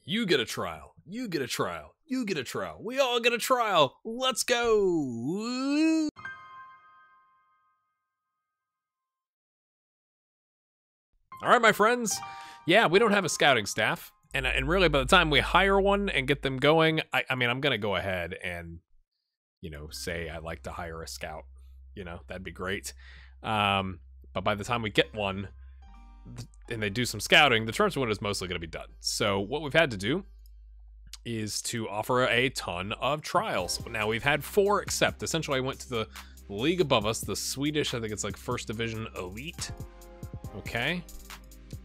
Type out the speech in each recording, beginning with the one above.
You get a trial. You get a trial. You get a trial. We all get a trial. Let's go. Woo. All right, my friends. Yeah, we don't have a scouting staff. And really, by the time we hire one and get them going, I mean, I'm going to go ahead and, say I'd like to hire a scout. That'd be great. But by the time we get one and they do some scouting, the tournament window is mostly going to be done. So what we've had to do is to offer a ton of trials. Now, we've had 4 accept. Essentially, I went to the league above us, the Swedish, I think it's like First Division Elite. Okay.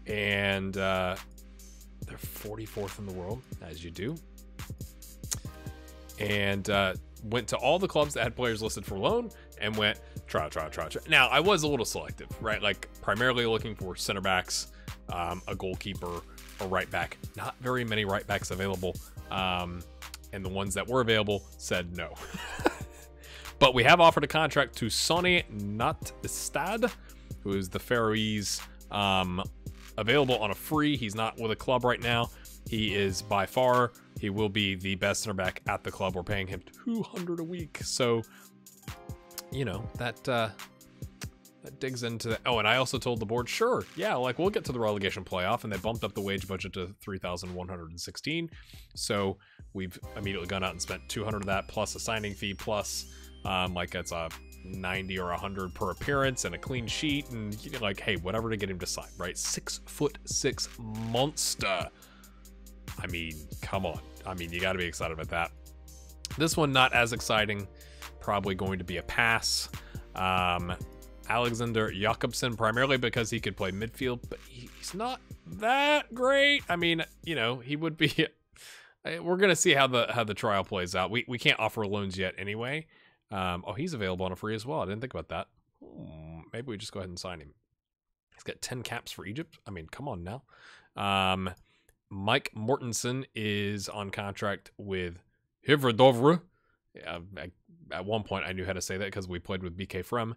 And they're 44th in the world, as you do. And went to all the clubs that had players listed for loan and went trial. Now, I was a little selective, right? Like, primarily looking for center backs, a goalkeeper, a right back. Not very many right backs available. And the ones that were available said no. But we have offered a contract to Sonny Nattestad, who is the Faroese, available on a free. He's not with a club right now. He is by far, he will be the best center back at the club. We're paying him $200 a week. So, that digs into that. Oh, and I also told the board, sure, yeah, like we'll get to the relegation playoff, and they bumped up the wage budget to $3,116. So we've immediately gone out and spent $200 of that plus a signing fee plus like it's a 90 or 100 per appearance and a clean sheet, and like, hey, whatever to get him to sign, right? 6'6" monster. I mean, come on. I mean, you got to be excited about that. This one not as exciting. Probably going to be a pass. Alexander Jakobsen, primarily because he could play midfield, but he's not that great. I mean, he would be. We're gonna see how the trial plays out. We can't offer loans yet anyway. Oh, he's available on a free as well. I didn't think about that. Maybe we just go ahead and sign him. He's got 10 caps for Egypt. I mean, come on now. Mike Mortensen is on contract with Hiverdovre. At one point, I knew how to say that because we played with BK Frem.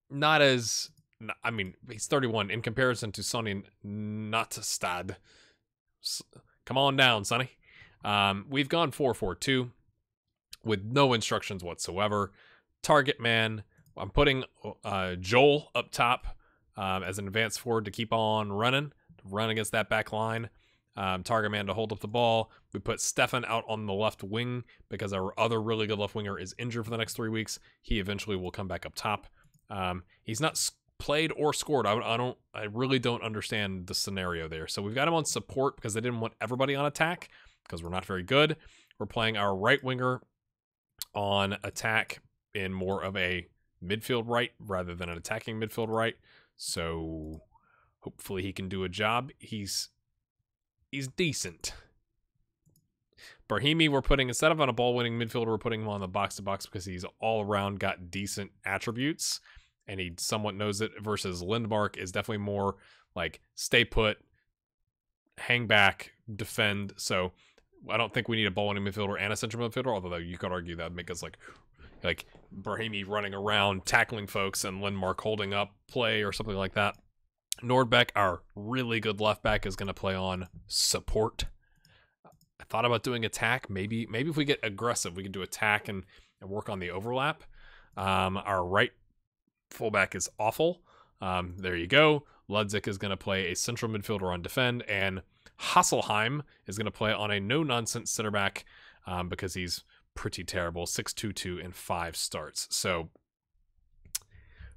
Not as... I mean, he's 31 in comparison to Sonny Nattestad. Come on down, Sonny. We've gone 4-4-2 with no instructions whatsoever. Target man. I'm putting Joel up top as an advanced forward to keep on running, to run against that back line. Target man to hold up the ball. We put Stefan out on the left wing because our other really good left winger is injured for the next 3 weeks. He eventually will come back up top. He's not played or scored. I really don't understand the scenario there. So we've got him on support because they didn't want everybody on attack because we're not very good. We're playing our right winger on attack in more of a midfield right rather than an attacking midfield right. So hopefully he can do a job. He's decent. Brahimi, we're putting, instead of on a ball-winning midfielder, we're putting him on the box-to-box because he's all around got decent attributes, and he somewhat knows it, versus Lindmark is definitely more like stay put, hang back, defend. So I don't think we need a ball-winning midfielder and a central midfielder, although you could argue that would make us like Brahimi running around, tackling folks, and Lindmark holding up play or something like that. Nordbeck, our really good left back, is going to play on support. I thought about doing attack. Maybe if we get aggressive, we can do attack and work on the overlap. Our right fullback is awful. There you go. Ludzik is going to play a central midfielder on defend, and Hasselheim is going to play on a no-nonsense center back because he's pretty terrible. 6-2-2 in 5 starts. So,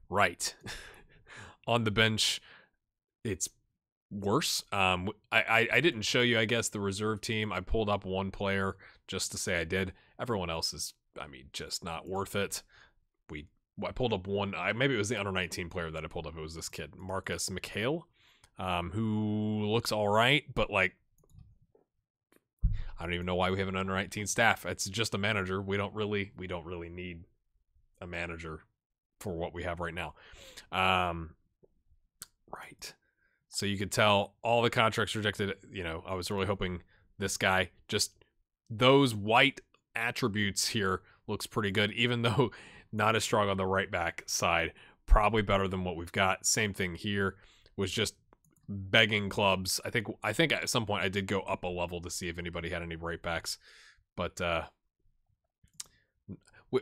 right. On the bench, it's worse. I didn't show you, I guess, the reserve team. I pulled up one player just to say I did. Everyone else is, I mean, just not worth it. I pulled up one. Maybe it was the under 19 player that I pulled up. It was this kid, Marcus McHale, who looks all right, but like, I don't even know why we have an under 19 staff. It's just a manager. We don't really need a manager for what we have right now. Right. So you could tell all the contracts rejected. I was really hoping this guy, just those white attributes here, looks pretty good, even though not as strong on the right back side. Probably better than what we've got. Same thing here, was just begging clubs. I think at some point I did go up a level to see if anybody had any right backs, but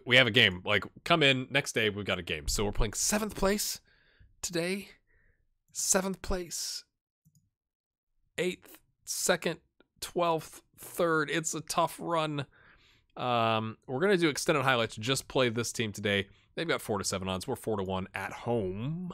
we have a game. Like, come in next day, we've got a game. So we're playing 7th place today. 7th place, 8th, 2nd, 12th, 3rd. It's a tough run. We're gonna do extended highlights. Just play this team today. They've got 4-7 odds. We're 4-1 at home.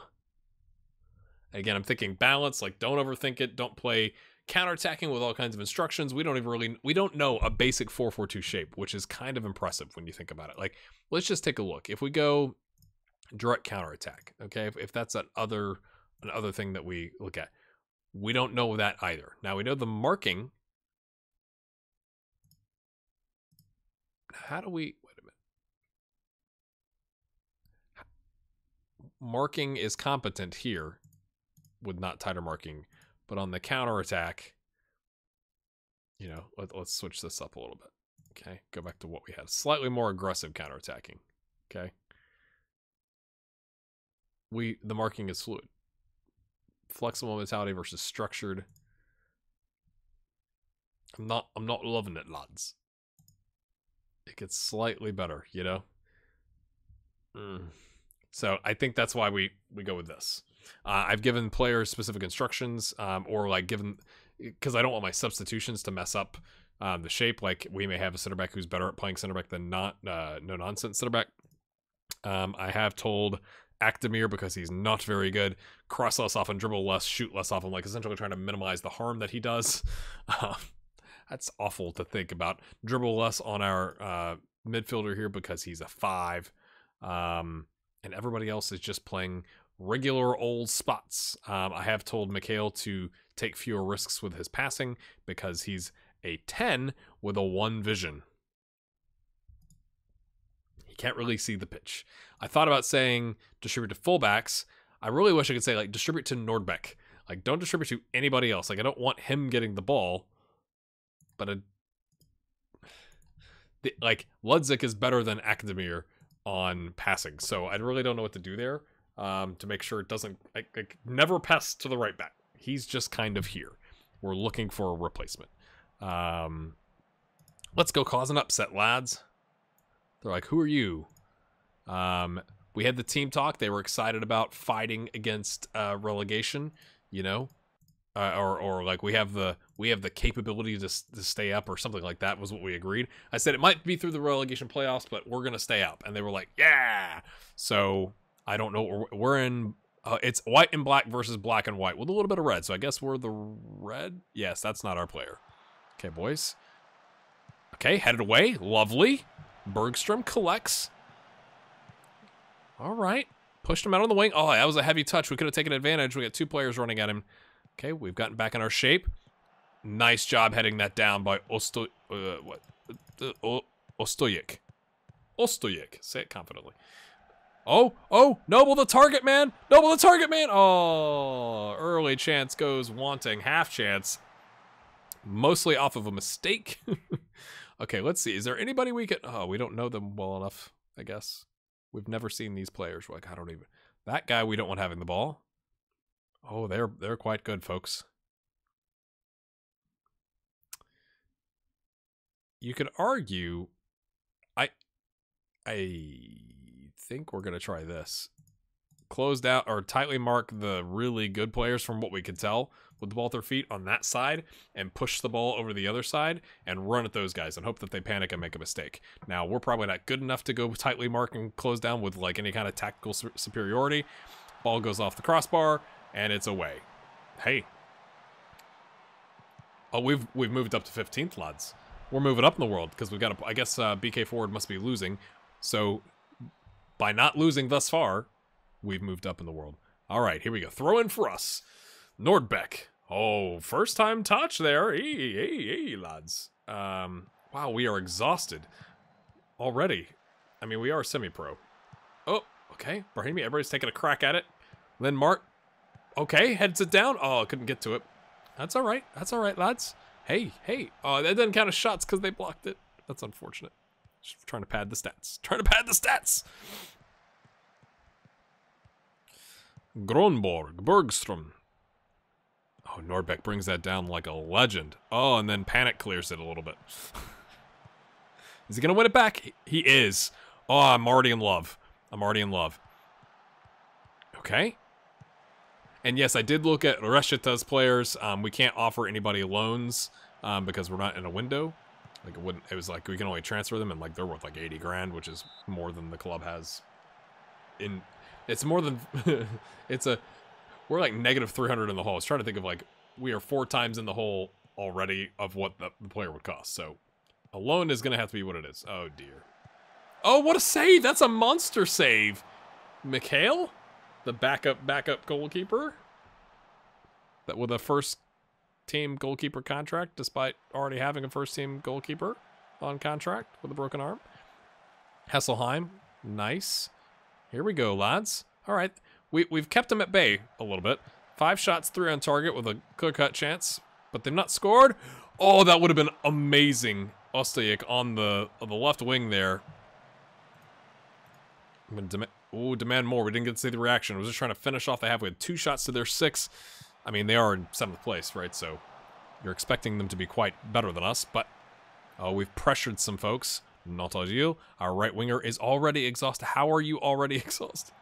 Again, I'm thinking balance. Like, don't overthink it. Don't play counterattacking with all kinds of instructions. We don't know a basic 4-4-2 shape, which is kind of impressive when you think about it. Like, let's just take a look. If we go direct counterattack, okay, if that's another thing that we look at, we don't know that either. Now we know the marking. How do we, wait a minute. Marking is competent here with not tighter marking, but on the counterattack, you know, let's switch this up a little bit. Okay, go back to what we had. Slightly more aggressive counterattacking. Okay. The marking is fluid. Flexible mentality versus structured. I'm not loving it, lads. It gets slightly better, you know? So I think that's why we go with this. I've given players specific instructions, or like given, because I don't want my substitutions to mess up the shape. Like, we may have a center back who's better at playing center back than no nonsense center back. I have told Actimir, because he's not very good, cross less often, dribble less, shoot less often, like essentially trying to minimize the harm that he does. That's awful to think about. Dribble less on our midfielder here because he's a 5. And everybody else is just playing regular old spots. I have told Mikhail to take fewer risks with his passing because he's a 10 with a 1 vision. He can't really see the pitch. I thought about saying distribute to fullbacks. I really wish I could say, like, distribute to Nordbeck. Like, don't distribute to anybody else. Like, I don't want him getting the ball. But like, Ludzik is better than Akademir on passing. So I really don't know what to do there to make sure it doesn't, like, never pass to the right back. He's just kind of here. We're looking for a replacement. Let's go cause an upset, lads. They're like, who are you? We had the team talk. They were excited about fighting against relegation, you know, or like we have the capability to stay up or something like that was what we agreed. I said it might be through the relegation playoffs, but we're gonna stay up, and they were like, yeah. So I don't know. We're in. It's white and black versus black and white with a little bit of red. So I guess we're the red. Yes, that's not our player. Okay, boys. Okay, headed away. Lovely. Bergstrom collects. All right. Pushed him out on the wing. Oh, that was a heavy touch. We could have taken advantage. We got 2 players running at him. Okay, we've gotten back in our shape. Nice job heading that down by Ostojic. Ostojic. Say it confidently. Oh, Noble the target man. Noble the target man. Oh, early chance goes wanting. Half chance. Mostly off of a mistake. Okay, let's see. Is there anybody we can... Oh, we don't know them well enough, I guess. We've never seen these players. We're like, I don't even... That guy we don't want having the ball. Oh, they're quite good, folks. You could argue... I think we're going to try this. Closed out or tightly mark the really good players from what we could tell with the ball at their feet on that side and push the ball over the other side and run at those guys and hope that they panic and make a mistake. Now, we're probably not good enough to go tightly mark and close down with like any kind of tactical superiority. Ball goes off the crossbar and it's away. Hey. Oh, we've moved up to 15th, lads. We're moving up in the world because we've got I guess BK Forward must be losing. So by not losing thus far, we've moved up in the world. All right, here we go. Throw in for us. Nordbeck. Oh, first time touch there. Hey, lads. Wow, we are exhausted already. I mean, we are semi-pro. Oh, okay. Brahimi, everybody's taking a crack at it. Then Mark. Okay, heads it down. Oh, couldn't get to it. That's all right. That's all right, lads. Hey. Oh, that doesn't count as shots because they blocked it. That's unfortunate. Just trying to pad the stats. Gronborg, Bergstrom. Oh, Nordbeck brings that down like a legend. Oh, and then Panic clears it a little bit. Is he going to win it back? He is. Oh, I'm already in love. I'm already in love. Okay. And yes, I did look at Reshita's players. We can't offer anybody loans because we're not in a window. Like it wouldn't. It was like we can only transfer them, and like they're worth like 80 grand, which is more than the club has. It's more than we're like negative 300 in the hole. I was trying to think of like we are 4 times in the hole already of what the player would cost. So a loan is gonna have to be what it is. Oh dear. Oh, what a save! That's a monster save. Mikhail, the backup goalkeeper, that with a first team goalkeeper contract, despite already having a first team goalkeeper on contract with a broken arm. Hesselheim, nice. Here we go, lads. All right, we've kept them at bay a little bit. 5 shots, 3 on target with a clear-cut chance, but they've not scored. Oh, that would have been amazing. Ostojic on the left wing there. I'm gonna demand more. We didn't get to see the reaction. I was just trying to finish off the half. We had 2 shots to their 6. I mean, they are in 7th place, right? So you're expecting them to be quite better than us, but we've pressured some folks. Not ideal. Our right winger is already exhausted. How are you already exhausted?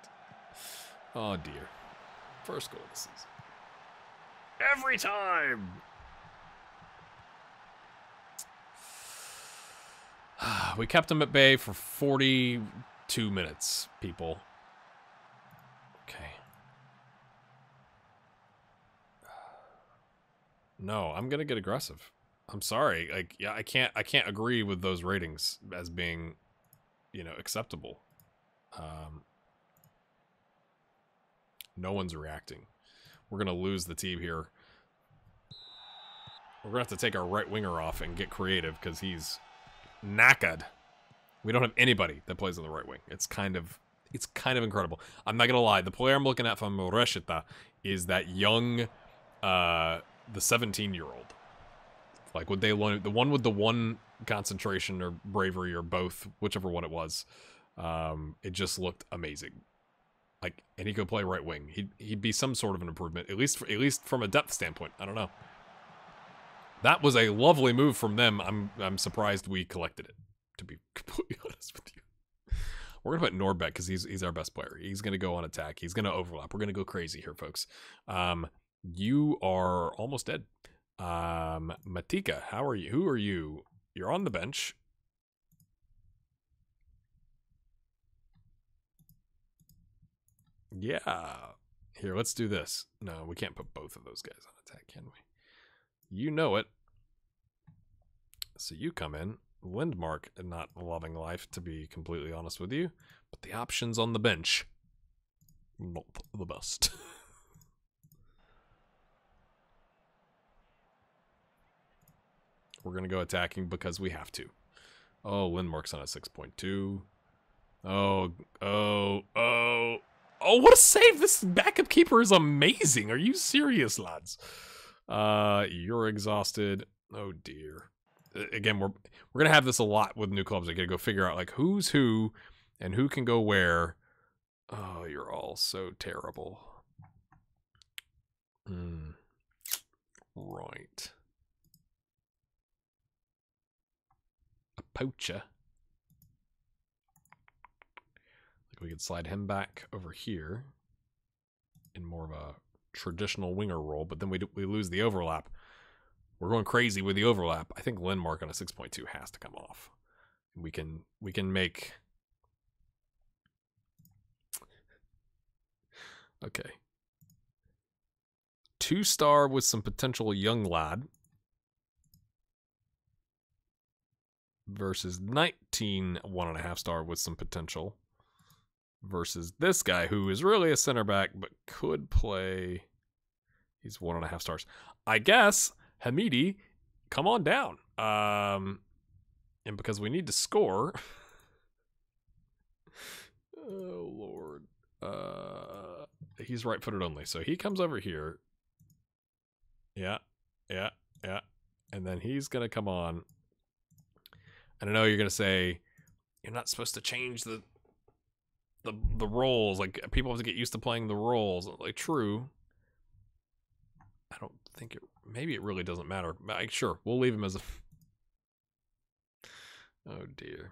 Oh dear. First goal of the season. Every time! We kept them at bay for 42 minutes, people. Okay. No, I'm gonna get aggressive. I'm sorry. Like, yeah, I can't agree with those ratings as being, you know, acceptable. No one's reacting. We're gonna lose the team here. We're gonna have to take our right winger off and get creative because he's knackered. We don't have anybody that plays on the right wing. It's kind of incredible. I'm not gonna lie. The player I'm looking at from Reshita is that young, the 17-year-old. Like, would they learn the one with the 1 concentration or bravery or both, whichever one it was? It just looked amazing. Like, and he could play right wing. He'd be some sort of an improvement, at least from a depth standpoint. I don't know. That was a lovely move from them. I'm surprised we collected it, to be completely honest with you. We're gonna put Nordbeck because he's our best player. He's gonna go on attack. He's gonna overlap. We're gonna go crazy here, folks. You are almost dead. Matika, how are you? Who are you? You're on the bench. Yeah. Here, let's do this. No, we can't put both of those guys on attack, can we? You know it. So you come in. Lindmark, not loving life, to be completely honest with you. But the options on the bench, not the best. We're going to go attacking because we have to. Oh, Lindmark's on a 6.2. Oh, what a save! This backup keeper is amazing. Are you serious, lads? You're exhausted. Oh, dear. Again, we're going to have this a lot with new clubs. I got to go figure out, like, who's who and who can go where. Oh, you're all so terrible. Right. Poacher. Like we could slide him back over here in more of a traditional winger role, but then we lose the overlap. We're going crazy with the overlap. I think Lindmark on a 6.2 has to come off. We can make. Okay. 2-star with some potential young lad. Versus 19 1.5-star with some potential. Versus this guy who is really a center back but could play. He's 1.5 stars. I guess Hamidi, come on down. And because we need to score. Oh Lord. He's right-footed only, so he comes over here. Yeah. And then he's gonna come on. And I know you're gonna say you're not supposed to change the roles. Like, people have to get used to playing the roles. Like, true. I don't think maybe it really doesn't matter. Sure, we'll leave him as a... Oh, dear.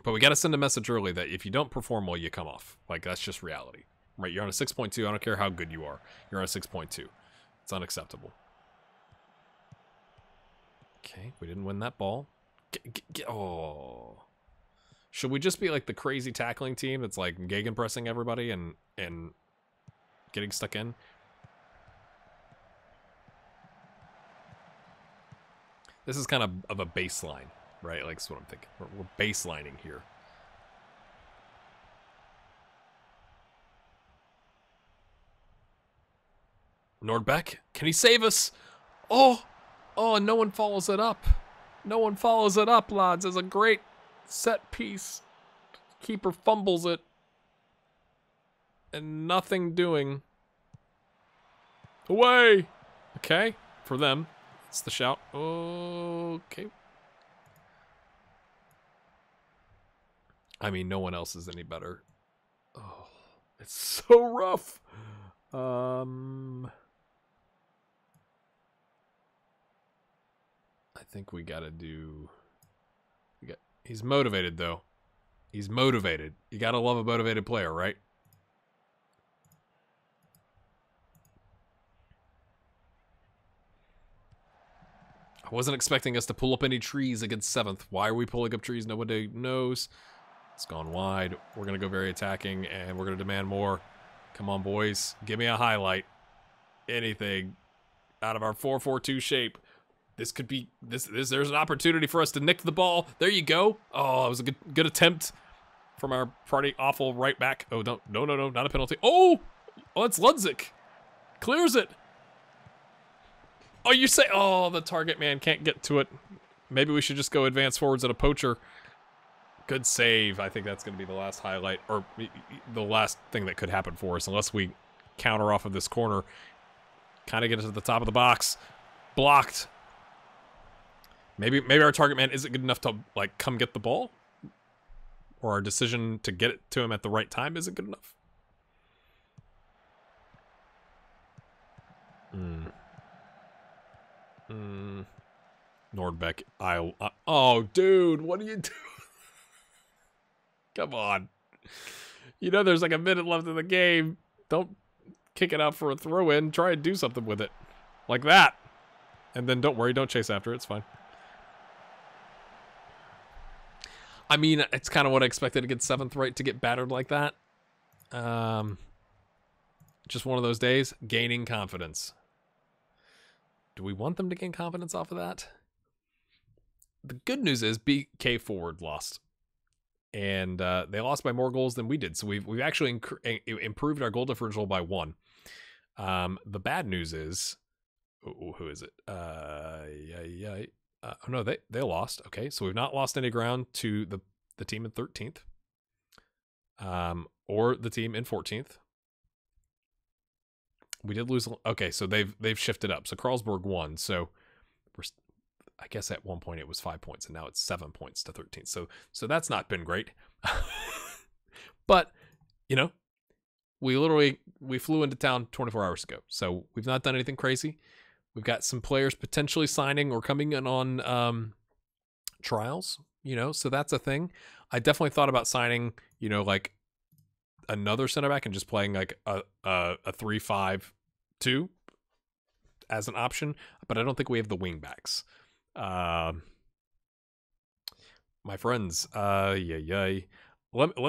But we got to send a message early that if you don't perform well, you come off. Like, that's just reality. Right, you're on a 6.2. I don't care how good you are. You're on a 6.2. It's unacceptable. Okay, we didn't win that ball. Oh. Should we just be like the crazy tackling team that's like gegenpressing everybody and getting stuck in? This is kind of a baseline, right? Like, that's what I'm thinking. We're baselining here. Nordbeck, can he save us? Oh, and no one follows it up. No one follows it up, lads. It's a great set piece. Keeper fumbles it. And nothing doing. Away! Okay, for them. It's the shout. Okay. I mean, no one else is any better. Oh, it's so rough. I think we gotta do... He's motivated, though. He's motivated. You gotta love a motivated player, right? I wasn't expecting us to pull up any trees against 7th. Why are we pulling up trees? Nobody knows. It's gone wide. We're gonna go very attacking, and we're gonna demand more. Come on, boys. Give me a highlight. Anything out of our 4-4-2 shape. This could be there's an opportunity for us to nick the ball. There you go. Oh, it was a good attempt from our pretty awful right back. Oh, no, not a penalty. Oh, it's Ludzik. Clears it. Oh, you say, oh, the target man can't get to it. Maybe we should just go advance forwards at a poacher. Good save. I think that's going to be the last highlight, or the last thing that could happen for us, unless we counter off of this corner. Kind of get it to the top of the box. Blocked. Maybe our target man isn't good enough to, like, come get the ball. Or our decision to get it to him at the right time isn't good enough. Nordbeck. Oh, dude, what are you doing? Come on. You know there's like a minute left in the game. Don't kick it out for a throw-in. Try and do something with it. Like that. And then don't worry, don't chase after it. It's fine. I mean, it's kind of what I expected against 7th, right? To get battered like that. Just one of those days. Gaining confidence. Do we want them to gain confidence off of that? The good news is BK Forward lost. And they lost by more goals than we did. So we've actually improved our goal differential by 1. The bad news is... who is it? Oh no, they lost. Okay, so we've not lost any ground to the team in 13th, or the team in 14th. We did lose. Okay, so they've shifted up. So Carlsberg won. So I guess at one point it was 5 points, and now it's 7 points to 13th. So that's not been great. But you know, we flew into town 24 hours ago, so we've not done anything crazy. We've got some players potentially signing or coming in on trials, you know, so that's a thing. I definitely thought about signing, you know, like another center back and just playing like a 3-5-2 as an option, but I don't think we have the wing backs. My friends, Let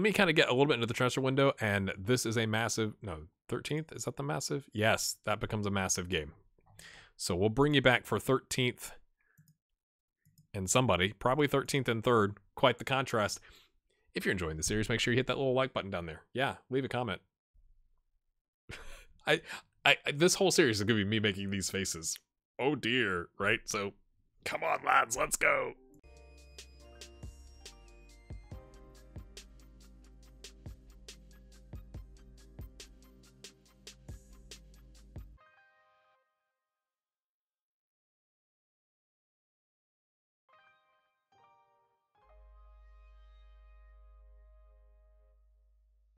me kind of get a little bit into the transfer window, and this is a massive, no, 13th, is that the massive? Yes, that becomes a massive game. So we'll bring you back for 13th and somebody, probably 13th and 3rd. Quite the contrast. If you're enjoying the series, make sure you hit that little like button down there. Yeah, leave a comment. This whole series is going to be me making these faces. Oh dear, right? So come on, lads, let's go.